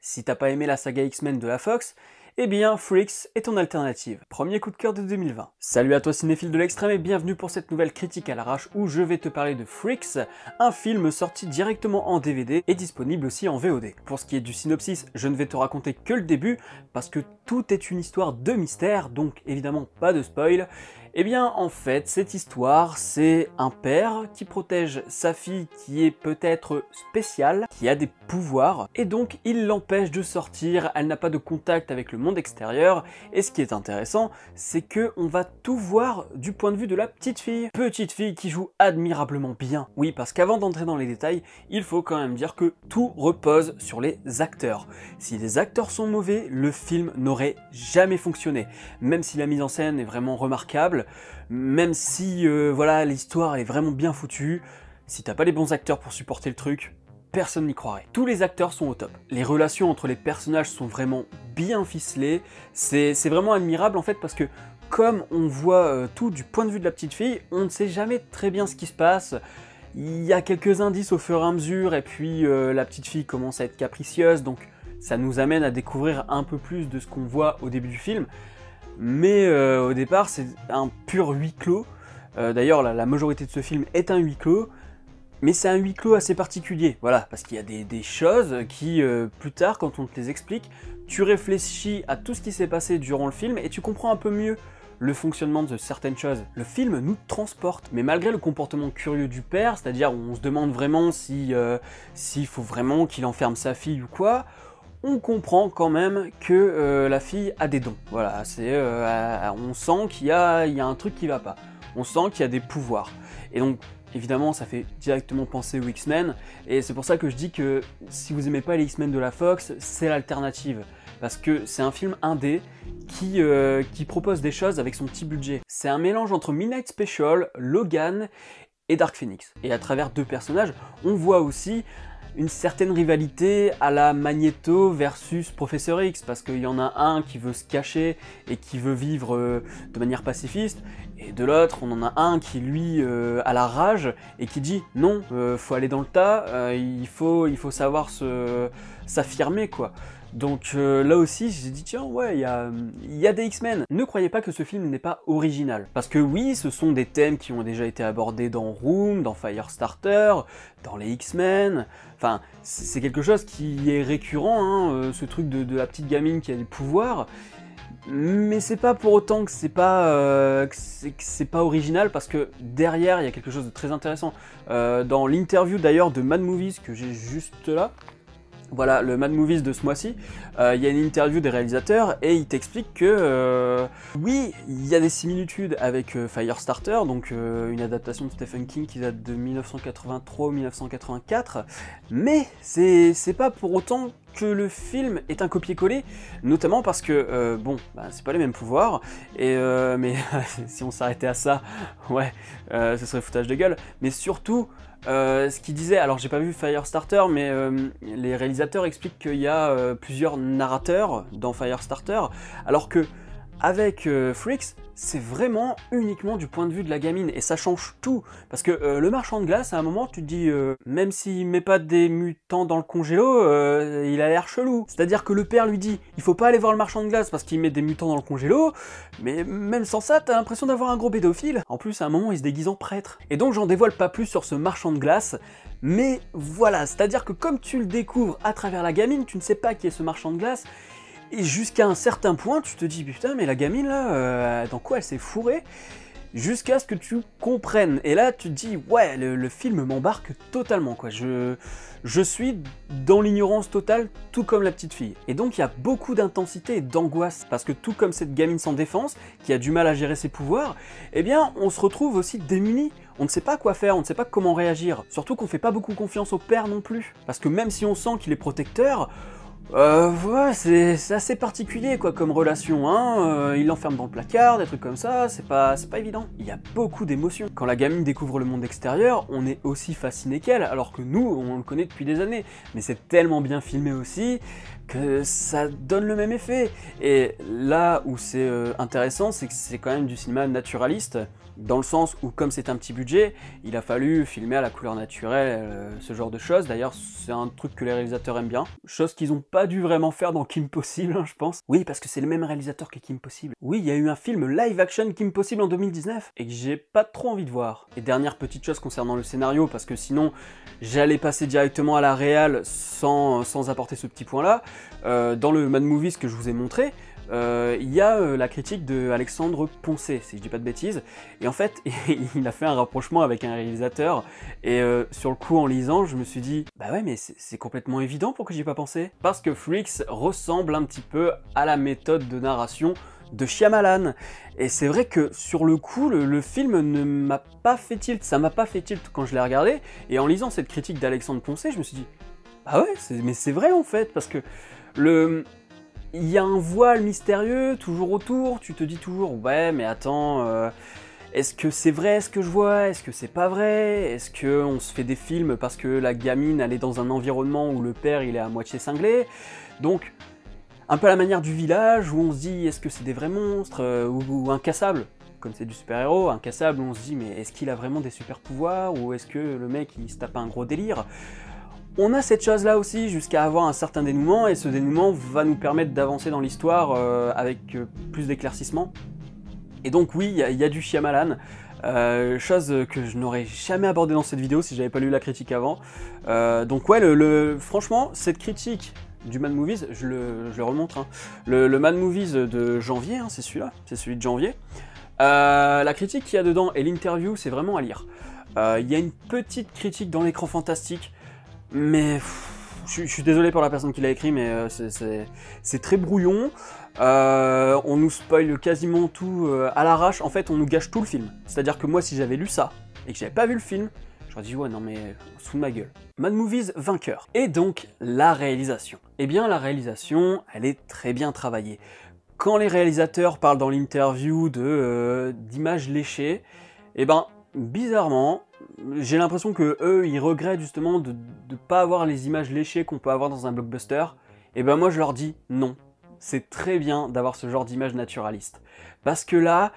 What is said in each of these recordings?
Si t'as pas aimé la saga X-Men de la Fox, eh bien Freaks est ton alternative. Premier coup de cœur de 2020. Salut à toi cinéphile de l'extrême et bienvenue pour cette nouvelle critique à l'arrache où je vais te parler de Freaks, un film sorti directement en DVD et disponible aussi en VOD. Pour ce qui est du synopsis, je ne vais te raconter que le début parce que tout est une histoire de mystère, donc évidemment pas de spoil. Eh bien en fait, cette histoire, c'est un père qui protège sa fille qui est peut-être spéciale, qui a des pouvoirs, et donc il l'empêche de sortir, elle n'a pas de contact avec le monde extérieur, et ce qui est intéressant, c'est que on va tout voir du point de vue de la petite fille. Petite fille qui joue admirablement bien. Oui, parce qu'avant d'entrer dans les détails, il faut quand même dire que tout repose sur les acteurs. Si les acteurs sont mauvais, le film n'aurait jamais fonctionné. Même si la mise en scène est vraiment remarquable, même si voilà, l'histoire est vraiment bien foutue, si t'as pas les bons acteurs pour supporter le truc, personne n'y croirait. Tous les acteurs sont au top. Les relations entre les personnages sont vraiment bien ficelées. C'est vraiment admirable en fait parce que comme on voit tout du point de vue de la petite fille, on ne sait jamais très bien ce qui se passe. Il y a quelques indices au fur et à mesure et puis la petite fille commence à être capricieuse, donc ça nous amène à découvrir un peu plus de ce qu'on voit au début du film. Mais au départ, c'est un pur huis clos. D'ailleurs, la majorité de ce film est un huis clos, mais c'est un huis clos assez particulier, voilà, parce qu'il y a des choses qui, plus tard, quand on te les explique, tu réfléchis à tout ce qui s'est passé durant le film et tu comprends un peu mieux le fonctionnement de certaines choses. Le film nous transporte, mais malgré le comportement curieux du père, c'est-à-dire où on se demande vraiment s'il faut vraiment qu'il enferme sa fille ou quoi, on comprend quand même que la fille a des dons. Voilà, on sent qu'il y a un truc qui va pas. On sent qu'il y a des pouvoirs. Et donc, évidemment, ça fait directement penser aux X-Men. Et c'est pour ça que je dis que si vous aimez pas les X-Men de la Fox, c'est l'alternative. Parce que c'est un film indé qui propose des choses avec son petit budget. C'est un mélange entre Midnight Special, Logan et Dark Phoenix. Et à travers deux personnages, on voit aussi une certaine rivalité à la Magneto versus Professeur X, parce qu'il y en a un qui veut se cacher et qui veut vivre de manière pacifiste, et de l'autre, on en a un qui lui a la rage et qui dit non, faut aller dans le tas, il faut savoir s'affirmer quoi. Donc là aussi, j'ai dit tiens ouais, il y a des X-Men. Ne croyez pas que ce film n'est pas original, parce que oui, ce sont des thèmes qui ont déjà été abordés dans Room, dans Firestarter, dans les X-Men. Enfin, c'est quelque chose qui est récurrent, hein, ce truc de la petite gamine qui a des pouvoirs. Mais c'est pas pour autant que c'est pas original, parce que derrière il y a quelque chose de très intéressant. Dans l'interview d'ailleurs de Mad Movies que j'ai juste là. Voilà, le Mad Movies de ce mois-ci, il y a une interview des réalisateurs et ils t'expliquent que oui, il y a des similitudes avec Firestarter, donc une adaptation de Stephen King qui date de 1983 ou 1984, mais c'est pas pour autant que le film est un copier-coller, notamment parce que, bon, bah, c'est pas les mêmes pouvoirs, et mais si on s'arrêtait à ça, ouais, ce serait foutage de gueule, mais surtout, ce qu'il disait, alors j'ai pas vu Firestarter, mais les réalisateurs expliquent qu'il y a plusieurs narrateurs dans Firestarter, alors que avec Freaks, c'est vraiment uniquement du point de vue de la gamine, et ça change tout, parce que le marchand de glace, à un moment, tu te dis, même s'il met pas des mutants dans le congélo, il a l'air chelou. C'est-à-dire que le père lui dit, il faut pas aller voir le marchand de glace parce qu'il met des mutants dans le congélo, mais même sans ça, t'as l'impression d'avoir un gros pédophile. En plus, à un moment, il se déguise en prêtre. Et donc, j'en dévoile pas plus sur ce marchand de glace, mais voilà, c'est-à-dire que comme tu le découvres à travers la gamine, tu ne sais pas qui est ce marchand de glace, et jusqu'à un certain point, tu te dis, putain, mais la gamine, là, dans quoi elle s'est fourrée? Jusqu'à ce que tu comprennes. Et là, tu te dis, ouais, le film m'embarque totalement, quoi. Je suis dans l'ignorance totale, tout comme la petite fille. Et donc, il y a beaucoup d'intensité et d'angoisse, parce que tout comme cette gamine sans défense, qui a du mal à gérer ses pouvoirs, eh bien, on se retrouve aussi démunis. On ne sait pas quoi faire, on ne sait pas comment réagir. Surtout qu'on fait pas beaucoup confiance au père non plus. Parce que même si on sent qu'il est protecteur, ouais, c'est assez particulier quoi comme relation, hein. Il l'enferme dans le placard, des trucs comme ça, c'est pas évident. Il y a beaucoup d'émotions. Quand la gamine découvre le monde extérieur, on est aussi fasciné qu'elle, alors que nous, on le connaît depuis des années. Mais c'est tellement bien filmé aussi que ça donne le même effet. Et là où c'est intéressant, c'est que c'est quand même du cinéma naturaliste. dans le sens où comme c'est un petit budget, il a fallu filmer à la couleur naturelle, ce genre de choses. D'ailleurs, c'est un truc que les réalisateurs aiment bien. Chose qu'ils n'ont pas dû vraiment faire dans Kim Possible, hein, je pense. Oui, parce que c'est le même réalisateur que Kim Possible. Oui, il y a eu un film live action Kim Possible en 2019, et que j'ai pas trop envie de voir. Et dernière petite chose concernant le scénario, parce que sinon, j'allais passer directement à la réal sans apporter ce petit point-là. Dans le Mad Movies que je vous ai montré, il y a la critique de Alexandre Poncet, si je dis pas de bêtises, et en fait, il a fait un rapprochement avec un réalisateur, et sur le coup, en lisant, je me suis dit, bah ouais, mais c'est complètement évident pour que j'y ai pas pensé. Parce que Freaks ressemble un petit peu à la méthode de narration de Shyamalan, et c'est vrai que sur le coup, le film ne m'a pas fait tilt, ça m'a pas fait tilt quand je l'ai regardé, et en lisant cette critique d'Alexandre Poncet, je me suis dit, ah ouais, mais c'est vrai en fait, parce que il y a un voile mystérieux toujours autour, tu te dis toujours, ouais mais attends, est-ce que c'est vrai ce que je vois, est-ce que c'est pas vrai, est-ce qu'on se fait des films parce que la gamine elle est dans un environnement où le père il est à moitié cinglé, donc un peu à la manière du Village où on se dit est-ce que c'est des vrais monstres, ou Incassable, comme c'est du super-héros, Incassable où on se dit mais est-ce qu'il a vraiment des super pouvoirs, ou est-ce que le mec il se tape un gros délire. On a cette chose-là aussi jusqu'à avoir un certain dénouement, et ce dénouement va nous permettre d'avancer dans l'histoire avec plus d'éclaircissement. Et donc oui, il y a du Shyamalan, chose que je n'aurais jamais abordé dans cette vidéo si j'avais pas lu la critique avant. Donc ouais, franchement, cette critique du Mad Movies, je le remontre, hein. Le Mad Movies de janvier, hein, c'est celui-là, c'est celui de janvier. La critique qu'il y a dedans et l'interview, c'est vraiment à lire. Il y a une petite critique dans l'écran fantastique, mais je suis désolé pour la personne qui l'a écrit, mais c'est très brouillon. On nous spoil quasiment tout à l'arrache. En fait, on nous gâche tout le film. C'est-à-dire que moi, si j'avais lu ça et que j'avais pas vu le film, j'aurais dit ouais, non mais sous ma gueule. Mad Movies vainqueur. Et donc la réalisation. Eh bien, la réalisation, elle est très bien travaillée. Quand les réalisateurs parlent dans l'interview d'images léchées, eh ben bizarrement, j'ai l'impression que eux, ils regrettent justement de pas avoir les images léchées qu'on peut avoir dans un blockbuster. Et ben moi, je leur dis non. C'est très bien d'avoir ce genre d'image naturaliste. Parce que là,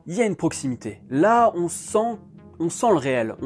il y a une proximité. Là, on sent le réel.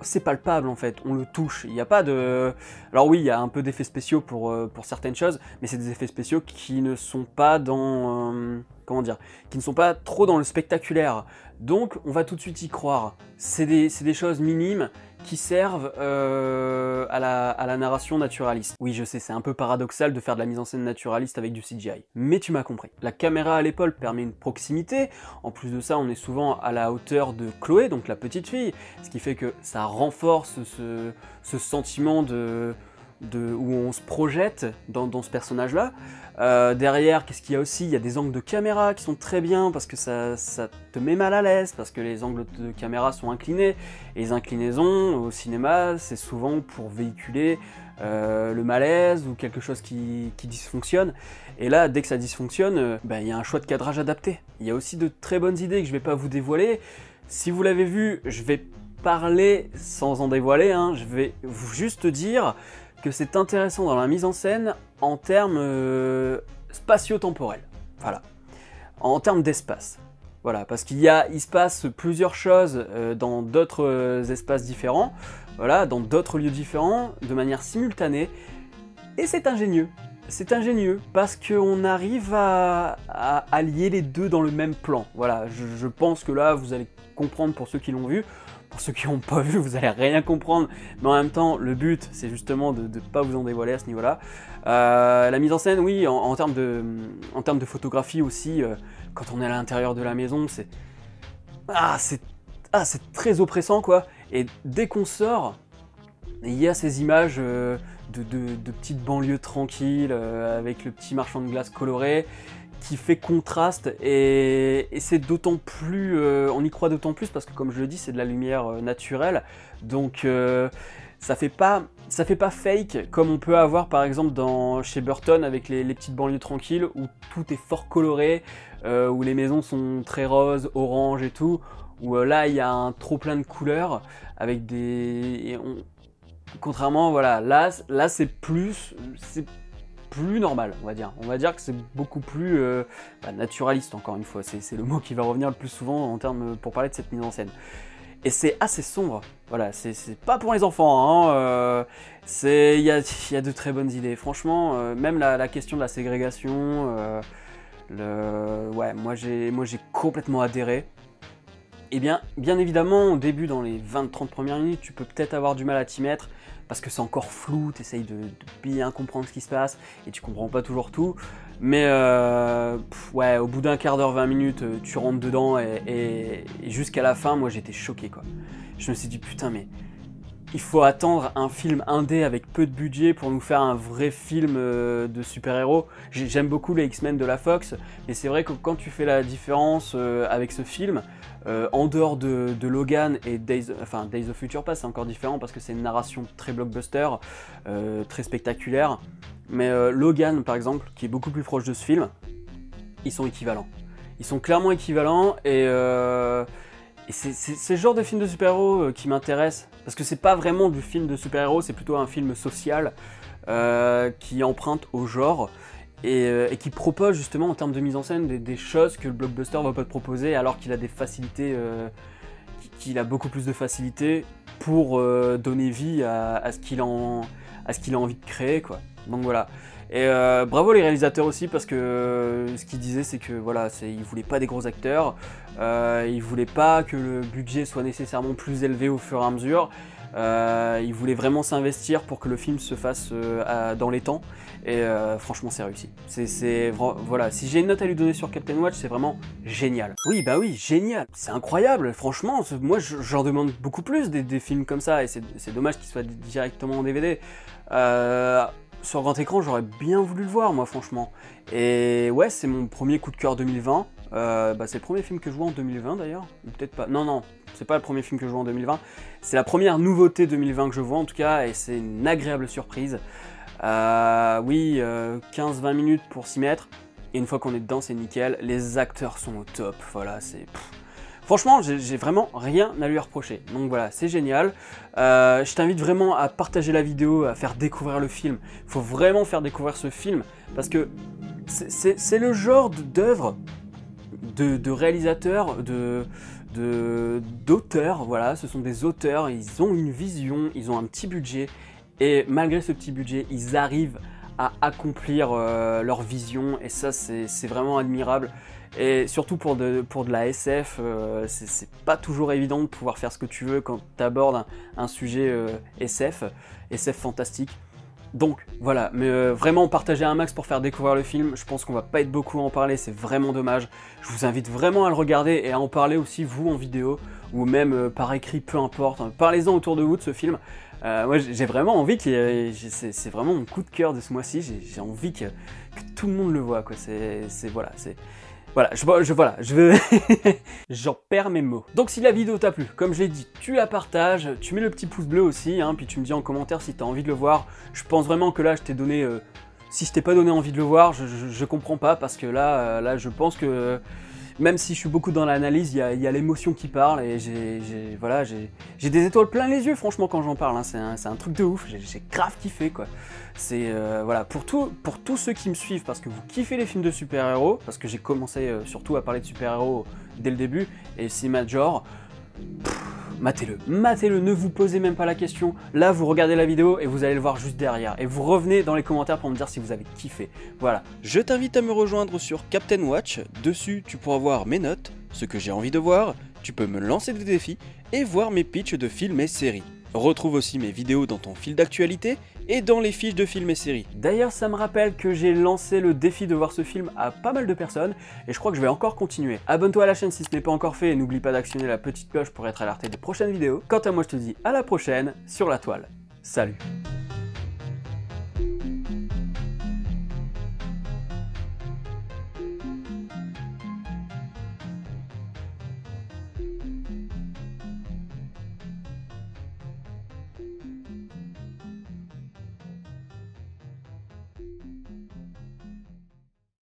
C'est palpable en fait, on le touche. Il n'y a pas de... Alors oui, il y a un peu d'effets spéciaux pour certaines choses, mais c'est des effets spéciaux qui ne sont pas dans... comment dire, qui ne sont pas trop dans le spectaculaire. Donc on va tout de suite y croire. C'est des choses minimes qui servent à la narration naturaliste. Oui, je sais, c'est un peu paradoxal de faire de la mise en scène naturaliste avec du CGI. Mais tu m'as compris. La caméra à l'épaule permet une proximité. En plus de ça, on est souvent à la hauteur de Chloé, donc la petite fille, ce qui fait que ça renforce ce sentiment où on se projette dans ce personnage-là. Derrière, qu'est-ce qu'il y a aussi? Il y a des angles de caméra qui sont très bien parce que ça te met mal à l'aise, parce que les angles de caméra sont inclinés. Et les inclinaisons au cinéma, c'est souvent pour véhiculer le malaise ou quelque chose qui dysfonctionne. Et là, dès que ça dysfonctionne, il y a un choix de cadrage adapté. Il y a aussi de très bonnes idées que je ne vais pas vous dévoiler. Si vous l'avez vu, je vais parler sans en dévoiler, hein. Je vais juste dire que c'est intéressant dans la mise en scène en termes spatio-temporels, voilà, en termes d'espace, voilà, parce il se passe plusieurs choses dans d'autres espaces différents, voilà, dans d'autres lieux différents, de manière simultanée, et c'est ingénieux. C'est ingénieux parce qu'on arrive à lier les deux dans le même plan. Voilà, je pense que là, vous allez comprendre pour ceux qui l'ont vu. Pour ceux qui n'ont pas vu, vous allez rien comprendre, mais en même temps, le but, c'est justement de ne pas vous en dévoiler à ce niveau-là. La mise en scène, oui, en termes de photographie aussi, quand on est à l'intérieur de la maison, c'est très oppressant, quoi. Et dès qu'on sort, il y a ces images de petites banlieues tranquilles, avec le petit marchand de glace coloré, qui fait contraste, et c'est d'autant plus, on y croit d'autant plus parce que comme je le dis, c'est de la lumière naturelle, donc ça fait pas fake comme on peut avoir par exemple chez Burton avec les petites banlieues tranquilles où tout est fort coloré, où les maisons sont très roses, orange et tout, où là il y a un trop plein de couleurs avec contrairement, voilà, là c'est plus, plus normal, on va dire. On va dire que c'est beaucoup plus naturaliste, encore une fois. C'est le mot qui va revenir le plus souvent en termes pour parler de cette mise en scène. Et c'est assez sombre, voilà, c'est pas pour les enfants, hein, il y a de très bonnes idées. Franchement, même la question de la ségrégation, ouais, moi j'ai complètement adhéré. Et bien évidemment, au début, dans les 20-30 premières minutes, tu peux peut-être avoir du mal à t'y mettre, parce que c'est encore flou, tu essayes de bien comprendre ce qui se passe, et tu comprends pas toujours tout. Mais ouais, au bout d'un quart d'heure, 20 minutes, tu rentres dedans, et jusqu'à la fin, moi j'étais choqué, quoi. Je me suis dit, putain, mais il faut attendre un film indé avec peu de budget pour nous faire un vrai film de super-héros. J'aime beaucoup les X-Men de la Fox, mais c'est vrai que quand tu fais la différence avec ce film, en dehors de Logan et Days of Future Past, c'est encore différent parce que c'est une narration très blockbuster, très spectaculaire. Mais Logan, par exemple, qui est beaucoup plus proche de ce film, ils sont équivalents. Ils sont clairement équivalents et c'est le genre de film de super-héros qui m'intéresse, parce que c'est pas vraiment du film de super-héros, c'est plutôt un film social qui emprunte au genre et qui propose justement en termes de mise en scène des choses que le blockbuster va pas te proposer, alors qu'il a des facilités, qu'il a beaucoup plus de facilité pour donner vie à ce qu'il a envie de créer, quoi. Donc voilà. Et bravo les réalisateurs aussi, parce que ce qu'ils disaient, c'est que voilà, ils voulaient pas des gros acteurs, ils voulaient pas que le budget soit nécessairement plus élevé au fur et à mesure, ils voulaient vraiment s'investir pour que le film se fasse dans les temps, et franchement c'est réussi. Voilà, si j'ai une note à lui donner sur Captain Watch, c'est vraiment génial. Oui, bah oui, génial, c'est incroyable, franchement, moi j'en demande beaucoup plus des films comme ça, et c'est dommage qu'ils soient directement en DVD. Sur grand écran, j'aurais bien voulu le voir, moi, franchement. Et ouais, c'est mon premier coup de cœur 2020. C'est le premier film que je vois en 2020, d'ailleurs. Peut-être pas. Non, c'est pas le premier film que je vois en 2020. C'est la première nouveauté 2020 que je vois, en tout cas, et c'est une agréable surprise. Oui, 15-20 minutes pour s'y mettre. Et une fois qu'on est dedans, c'est nickel. Les acteurs sont au top. Voilà, c'est... Franchement, j'ai vraiment rien à lui reprocher. Donc voilà, c'est génial. Je t'invite vraiment à partager la vidéo, à faire découvrir le film. Il faut vraiment faire découvrir ce film, parce que c'est le genre d'œuvre de réalisateurs, d'auteurs. Voilà, ce sont des auteurs, ils ont une vision, ils ont un petit budget. Et malgré ce petit budget, ils arrivent à accomplir leur vision. Et ça, c'est vraiment admirable. Et surtout pour de la SF, c'est pas toujours évident de pouvoir faire ce que tu veux quand tu abordes un sujet SF fantastique. Donc voilà, mais vraiment partagez un max pour faire découvrir le film. Je pense qu'on va pas être beaucoup à en parler, c'est vraiment dommage. Je vous invite vraiment à le regarder et à en parler aussi vous en vidéo, ou même par écrit, peu importe. Parlez-en autour de vous de ce film. Moi j'ai vraiment envie c'est vraiment mon coup de cœur de ce mois-ci. J'ai envie que tout le monde le voit, quoi. Voilà, j'en perds mes mots. Donc si la vidéo t'a plu, comme je l'ai dit, tu la partages, tu mets le petit pouce bleu aussi, hein, puis tu me dis en commentaire si t'as envie de le voir. Je pense vraiment que là, je t'ai donné... si je t'ai pas donné envie de le voir, je comprends pas, parce que là, je pense que... Même si je suis beaucoup dans l'analyse, il y a l'émotion qui parle, et j'ai des étoiles plein les yeux, franchement, quand j'en parle, hein. C'est un truc de ouf, j'ai grave kiffé, quoi. C'est, voilà, pour tous ceux qui me suivent, parce que vous kiffez les films de super-héros, parce que j'ai commencé surtout à parler de super-héros dès le début, et cinéma de genre, matez-le, ne vous posez même pas la question. Là, vous regardez la vidéo et vous allez le voir juste derrière. Et vous revenez dans les commentaires pour me dire si vous avez kiffé. Voilà. Je t'invite à me rejoindre sur Captain Watch. Dessus, tu pourras voir mes notes, ce que j'ai envie de voir. Tu peux me lancer des défis et voir mes pitchs de films et séries. Retrouve aussi mes vidéos dans ton fil d'actualité et dans les fiches de films et séries. D'ailleurs, ça me rappelle que j'ai lancé le défi de voir ce film à pas mal de personnes, et je crois que je vais encore continuer. Abonne-toi à la chaîne si ce n'est pas encore fait, et n'oublie pas d'actionner la petite cloche pour être alerté des prochaines vidéos. Quant à moi, je te dis à la prochaine sur la toile. Salut!